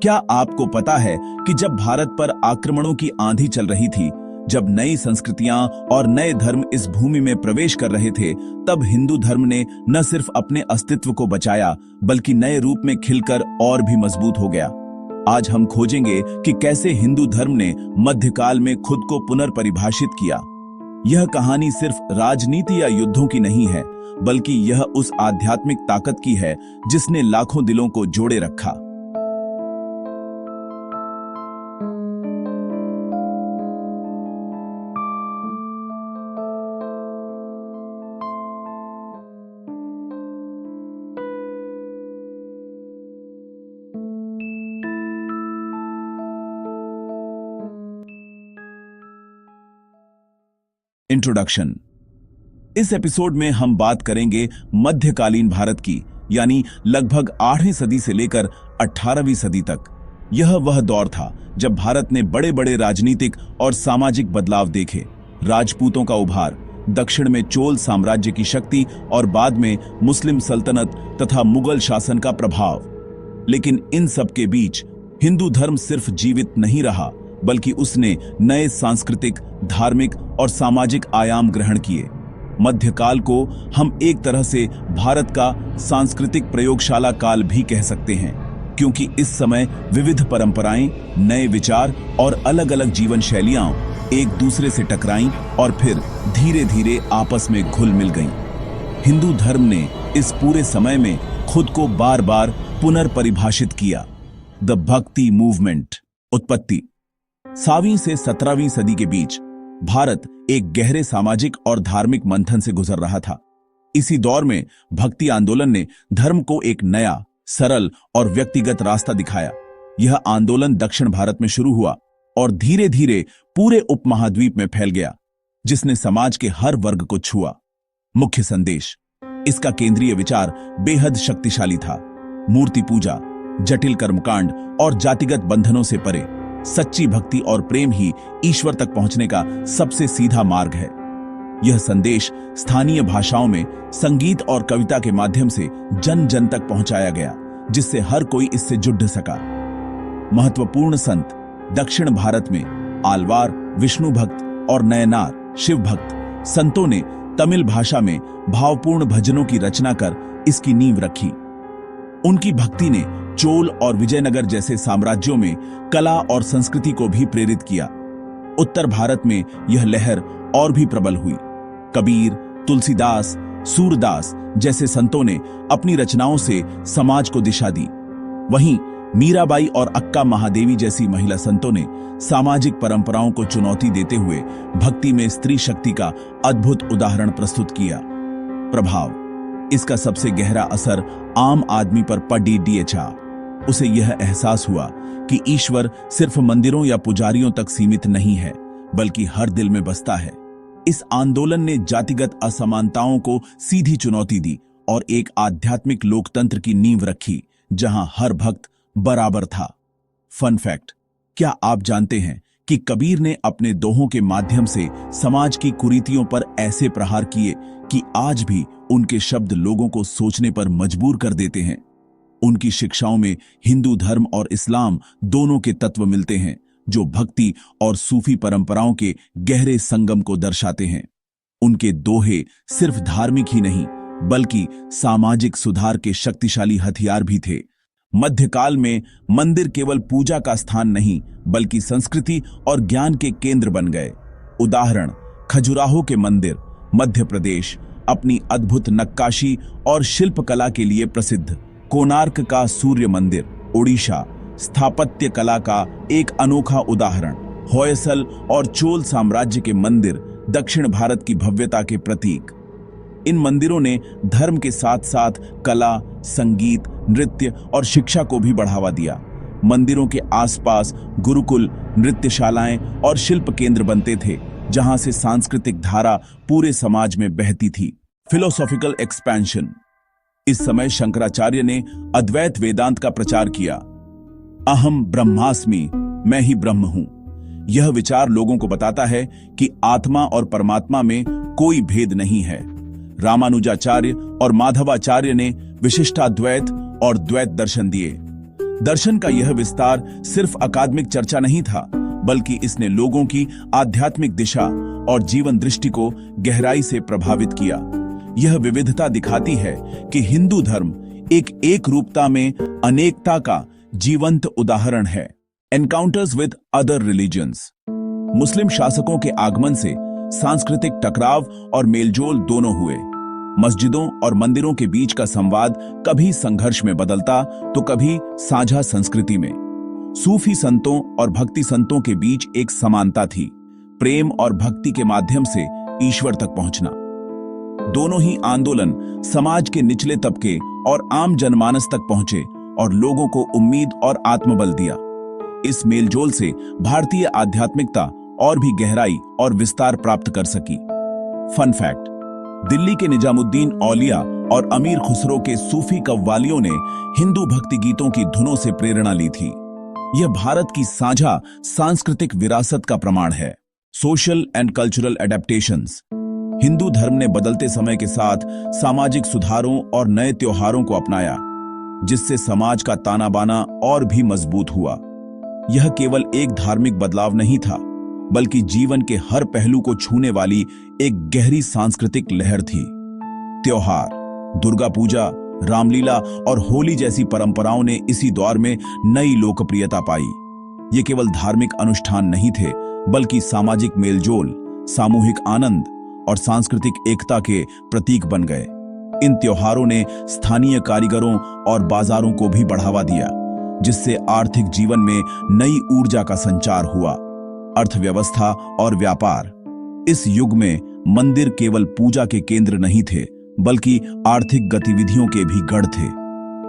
क्या आपको पता है कि जब भारत पर आक्रमणों की आंधी चल रही थी, जब नई संस्कृतियां और नए धर्म इस भूमि में प्रवेश कर रहे थे, तब हिंदू धर्म ने न सिर्फ अपने अस्तित्व को बचाया बल्कि नए रूप में खिलकर और भी मजबूत हो गया। आज हम खोजेंगे कि कैसे हिंदू धर्म ने मध्यकाल में खुद को पुनर्परिभाषित किया। यह कहानी सिर्फ राजनीति या युद्धों की नहीं है, बल्कि यह उस आध्यात्मिक ताकत की है जिसने लाखों दिलों को जोड़े रखा। इंट्रोडक्शन। इस एपिसोड में हम बात करेंगे मध्यकालीन भारत की, यानी लगभग 8वीं सदी से लेकर 18वीं सदी तक। यह वह दौर था जब भारत ने बड़े बड़े राजनीतिक और सामाजिक बदलाव देखे। राजपूतों का उभार, दक्षिण में चोल साम्राज्य की शक्ति और बाद में मुस्लिम सल्तनत तथा मुगल शासन का प्रभाव। लेकिन इन सब के बीच हिंदू धर्म सिर्फ जीवित नहीं रहा, बल्कि उसने नए सांस्कृतिक, धार्मिक और सामाजिक आयाम ग्रहण किए। मध्यकाल को हम एक तरह से भारत का सांस्कृतिक प्रयोगशाला काल भी कह सकते हैं, क्योंकि इस समय विविध परंपराएं, नए विचार और अलग अलग जीवन शैलियां एक दूसरे से टकराईं और फिर धीरे धीरे आपस में घुल मिल गईं। हिंदू धर्म ने इस पूरे समय में खुद को बार बार पुनर्परिभाषित किया। द भक्ति मूवमेंट। उत्पत्ति। 7वीं से 17वीं सदी के बीच भारत एक गहरे सामाजिक और धार्मिक मंथन से गुजर रहा था। इसी दौर में भक्ति आंदोलन ने धर्म को एक नया, सरल और व्यक्तिगत रास्ता दिखाया। यह आंदोलन दक्षिण भारत में शुरू हुआ और धीरे धीरे पूरे उपमहाद्वीप में फैल गया, जिसने समाज के हर वर्ग को छुआ। मुख्य संदेश। इसका केंद्रीय विचार बेहद शक्तिशाली था। मूर्ति पूजा, जटिल कर्मकांड और जातिगत बंधनों से परे सच्ची भक्ति और प्रेम ही ईश्वर तक पहुंचने का सबसे सीधा मार्ग है। यह संदेश स्थानीय भाषाओं में संगीत और कविता के माध्यम से जन जन तक पहुंचाया गया, जिससे हर कोई इससे जुड़ सका। महत्वपूर्ण संत। दक्षिण भारत में आलवार, विष्णु भक्त और नयनार, शिव भक्त संतों ने तमिल भाषा में भावपूर्ण भजनों की रचना कर इसकी नींव रखी। उनकी भक्ति ने चोल और विजयनगर जैसे साम्राज्यों में कला और संस्कृति को भी प्रेरित किया। उत्तर भारत में यह लहर और भी प्रबल हुई। कबीर, तुलसीदास, सूरदास जैसे संतों ने अपनी रचनाओं से समाज को दिशा दी। वहीं मीराबाई और अक्का महादेवी जैसी महिला संतों ने सामाजिक परंपराओं को चुनौती देते हुए भक्ति में स्त्री शक्ति का अद्भुत उदाहरण प्रस्तुत किया। प्रभाव। इसका सबसे गहरा असर आम आदमी पर पड़ा। उसे यह एहसास हुआ कि ईश्वर सिर्फ मंदिरों या पुजारियों तक सीमित नहीं है, बल्कि हर दिल में बसता है। इस आंदोलन ने जातिगत असमानताओं को सीधी चुनौती दी और एक आध्यात्मिक लोकतंत्र की नींव रखी, जहां हर भक्त बराबर था। Fun fact. क्या आप जानते हैं कि कबीर ने अपने दोहों के माध्यम से समाज की कुरीतियों पर ऐसे प्रहार किए कि आज भी उनके शब्द लोगों को सोचने पर मजबूर कर देते हैं। उनकी शिक्षाओं में हिंदू धर्म और इस्लाम दोनों के तत्व मिलते हैं, जो भक्ति और सूफी परंपराओं के गहरे संगम को दर्शाते हैं। उनके दोहे सिर्फ धार्मिक ही नहीं, बल्कि सामाजिक सुधार के शक्तिशाली हथियार भी थे। मध्यकाल में मंदिर केवल पूजा का स्थान नहीं, बल्कि संस्कृति और ज्ञान के केंद्र बन गए। उदाहरण, खजुराहो के मंदिर, मध्य प्रदेश, अपनी अद्भुत नक्काशी और शिल्पकला के लिए प्रसिद्ध। कोणार्क का सूर्य मंदिर, ओडिशा, स्थापत्य कला का एक अनोखा उदाहरण। होयसल और चोल साम्राज्य के मंदिर, दक्षिण भारत की भव्यता के प्रतीक। इन मंदिरों ने धर्म के साथ साथ कला, संगीत, नृत्य और शिक्षा को भी बढ़ावा दिया। मंदिरों के आसपास गुरुकुल, नृत्यशालाएं और शिल्प केंद्र बनते थे, जहां से सांस्कृतिक धारा पूरे समाज में बहती थी। Philosophical expansion. इस समय शंकराचार्य ने अद्वैत वेदांत का प्रचार किया। अहम ब्रह्मास्मि, मैं ही ब्रह्म हूं। यह विचार लोगों को बताता है कि आत्मा और परमात्मा में कोई भेद नहीं है। रामानुजाचार्य और माधवाचार्य ने विशिष्टाद्वैत और द्वैत दर्शन दिए। दर्शन का यह विस्तार सिर्फ अकादमिक चर्चा नहीं था, बल्कि इसने लोगों की आध्यात्मिक दिशा और जीवन दृष्टि को गहराई से प्रभावित किया। यह विविधता दिखाती है कि हिंदू धर्म एक रूपता में अनेकता का जीवंत उदाहरण है। Encounters with other religions. Muslim शासकों के आगमन से सांस्कृतिक टकराव और मेलजोल दोनों हुए। मस्जिदों और मंदिरों के बीच का संवाद कभी संघर्ष में बदलता तो कभी साझा संस्कृति में। सूफी संतों और भक्ति संतों के बीच एक समानता थी, प्रेम और भक्ति के माध्यम से ईश्वर तक पहुंचना। दोनों ही आंदोलन समाज के निचले तबके और आम जनमानस तक पहुंचे और लोगों को उम्मीद और आत्मबल दिया। इस मेलजोल से भारतीय आध्यात्मिकता और भी गहराई और विस्तार प्राप्त कर सकी। फन फैक्ट: दिल्ली के निजामुद्दीन औलिया और अमीर खुसरो के सूफी कव्वालियों ने हिंदू भक्ति गीतों की धुनों से प्रेरणा ली थी। यह भारत की साझा सांस्कृतिक विरासत का प्रमाण है। Social and cultural adaptations. Hindu धर्म ने बदलते समय के साथ सामाजिक सुधारों और नए त्योहारों को अपनाया, जिससे समाज का ताना बाना और भी मजबूत हुआ। यह केवल एक धार्मिक बदलाव नहीं था, बल्कि जीवन के हर पहलू को छूने वाली एक गहरी सांस्कृतिक लहर थी। त्योहार, दुर्गा पूजा, रामलीला और होली जैसी परंपराओं ने इसी दौर में नई लोकप्रियता पाई। ये केवल धार्मिक अनुष्ठान नहीं थे, बल्कि सामाजिक मेलजोल, सामूहिक आनंद और सांस्कृतिक एकता के प्रतीक बन गए। इन त्योहारों ने स्थानीय कारीगरों और बाजारों को भी बढ़ावा दिया, जिससे आर्थिक जीवन में नई ऊर्जा का संचार हुआ। अर्थव्यवस्था और व्यापार। इस युग में मंदिर केवल पूजा के केंद्र नहीं थे, बल्कि आर्थिक गतिविधियों के भी गढ़ थे।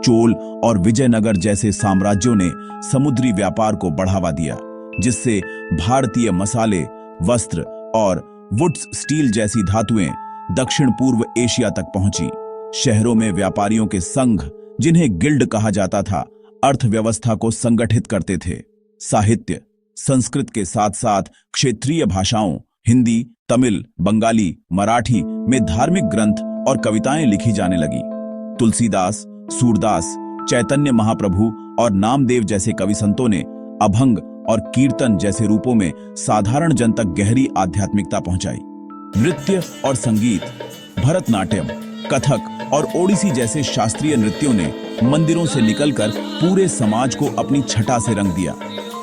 चोल और विजयनगर जैसे साम्राज्यों ने समुद्री व्यापार को बढ़ावा दिया, जिससे भारतीय मसाले, वस्त्र और वुड्स स्टील जैसी धातुएं दक्षिण पूर्व एशिया तक पहुंची। शहरों में व्यापारियों के संघ, जिन्हें गिल्ड कहा जाता था, अर्थव्यवस्था को संगठित करते थे। साहित्य। संस्कृत के साथ साथ क्षेत्रीय भाषाओं हिंदी, तमिल, बंगाली, मराठी में धार्मिक ग्रंथ और कविताएं लिखी जाने लगी। तुलसीदास, सूरदास, चैतन्य महाप्रभु और नामदेव जैसे कवि संतों ने अभंग और कीर्तन जैसे रूपों में साधारण जन तक गहरी आध्यात्मिकता पहुंचाई। नृत्य और संगीत। भरतनाट्यम, कथक और ओडिसी जैसे शास्त्रीय नृत्यों ने मंदिरों से निकलकर पूरे समाज को अपनी छटा से रंग दिया।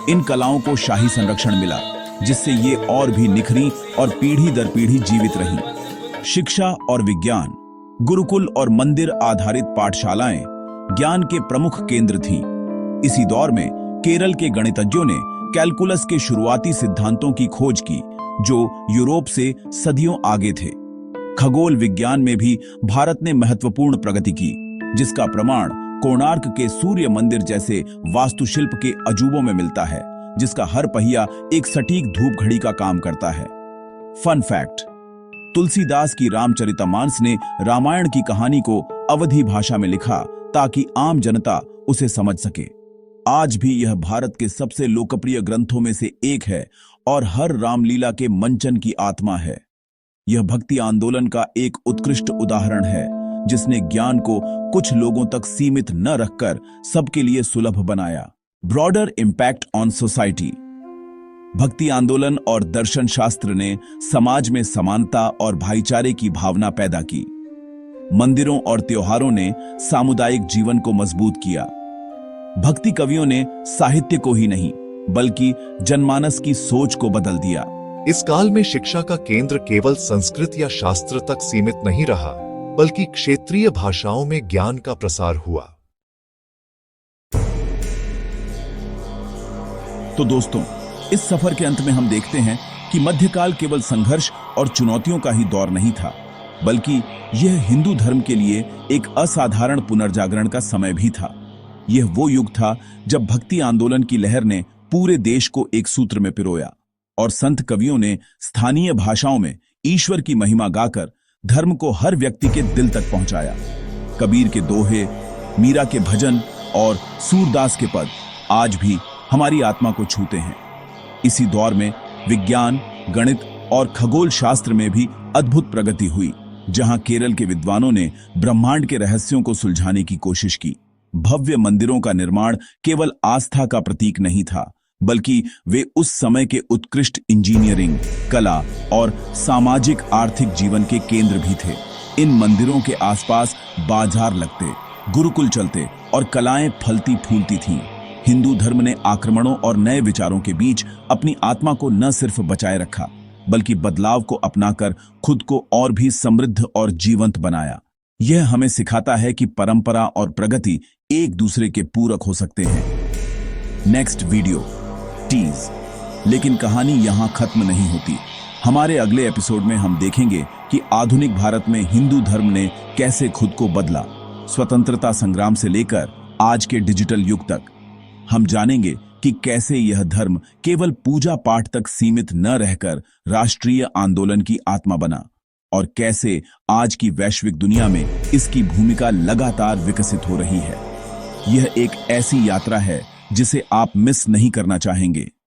इन कलाओं को शाही संरक्षण मिला, जिससे ये और भी निखरी और पीढ़ी दर पीढ़ी जीवित रहीं। शिक्षा और विज्ञान। गुरुकुल और मंदिर आधारित पाठशालाएं ज्ञान के प्रमुख केंद्र थीं। इसी दौर में केरल के गणितज्ञों ने कैलकुलस के शुरुआती सिद्धांतों की खोज की, जो यूरोप से सदियों आगे थे। खगोल विज्ञान में भी भारत ने महत्वपूर्ण प्रगति की, जिसका प्रमाण कोणार्क के सूर्य मंदिर जैसे वास्तुशिल्प के अजूबों में मिलता है, जिसका हर पहिया एक सटीक धूप घड़ी का काम करता है। फन फैक्ट: तुलसीदास की रामचरितमानस ने रामायण की कहानी को अवधी भाषा में लिखा ताकि आम जनता उसे समझ सके। आज भी यह भारत के सबसे लोकप्रिय ग्रंथों में से एक है और हर रामलीला के मंचन की आत्मा है। यह भक्ति आंदोलन का एक उत्कृष्ट उदाहरण है, जिसने ज्ञान को कुछ लोगों तक सीमित न रखकर सबके लिए सुलभ बनाया। Broader impact on society. भक्ति आंदोलन और दर्शन शास्त्र ने समाज में समानता और भाईचारे की भावना पैदा की। मंदिरों और त्योहारों ने सामुदायिक जीवन को मजबूत किया। भक्ति कवियों ने साहित्य को ही नहीं, बल्कि जनमानस की सोच को बदल दिया। इस काल में शिक्षा का केंद्र केवल संस्कृत या शास्त्र तक सीमित नहीं रहा, बल्कि क्षेत्रीय भाषाओं में ज्ञान का प्रसार हुआ। तो दोस्तों, इस सफर के अंत में हम देखते हैं कि मध्यकाल केवल संघर्ष और चुनौतियों का ही दौर नहीं था, बल्कि यह हिंदू धर्म के लिए एक असाधारण पुनर्जागरण का समय भी था। यह वो युग था जब भक्ति आंदोलन की लहर ने पूरे देश को एक सूत्र में पिरोया और संत कवियों ने स्थानीय भाषाओं में ईश्वर की महिमा गाकर धर्म को हर व्यक्ति के दिल तक पहुंचाया। कबीर के दोहे, मीरा के भजन और सूरदास के पद आज भी हमारी आत्मा को छूते हैं। इसी दौर में विज्ञान, गणित और खगोल शास्त्र में भी अद्भुत प्रगति हुई, जहां केरल के विद्वानों ने ब्रह्मांड के रहस्यों को सुलझाने की कोशिश की। भव्य मंदिरों का निर्माण केवल आस्था का प्रतीक नहीं था, बल्कि वे उस समय के उत्कृष्ट इंजीनियरिंग, कला और सामाजिक आर्थिक जीवन के केंद्र भी थे। इन मंदिरों के आसपास बाजार लगते, गुरुकुल चलते और कलाएं फलती फूलती थीं। हिंदू धर्म ने आक्रमणों और नए विचारों के बीच अपनी आत्मा को न सिर्फ बचाए रखा, बल्कि बदलाव को अपनाकर खुद को और भी समृद्ध और जीवंत बनाया। यह हमें सिखाता है कि परंपरा और प्रगति एक दूसरे के पूरक हो सकते हैं। Next video tease. लेकिन कहानी यहां खत्म नहीं होती। हमारे अगले एपिसोड में हम देखेंगे कि आधुनिक भारत में हिंदू धर्म ने कैसे खुद को बदला, स्वतंत्रता संग्राम से लेकर आज के डिजिटल युग तक। हम जानेंगे कि कैसे यह धर्म केवल पूजा पाठ तक सीमित न रहकर राष्ट्रीय आंदोलन की आत्मा बना, और कैसे आज की वैश्विक दुनिया में इसकी भूमिका लगातार विकसित हो रही है। यह एक ऐसी यात्रा है जिसे आप मिस नहीं करना चाहेंगे।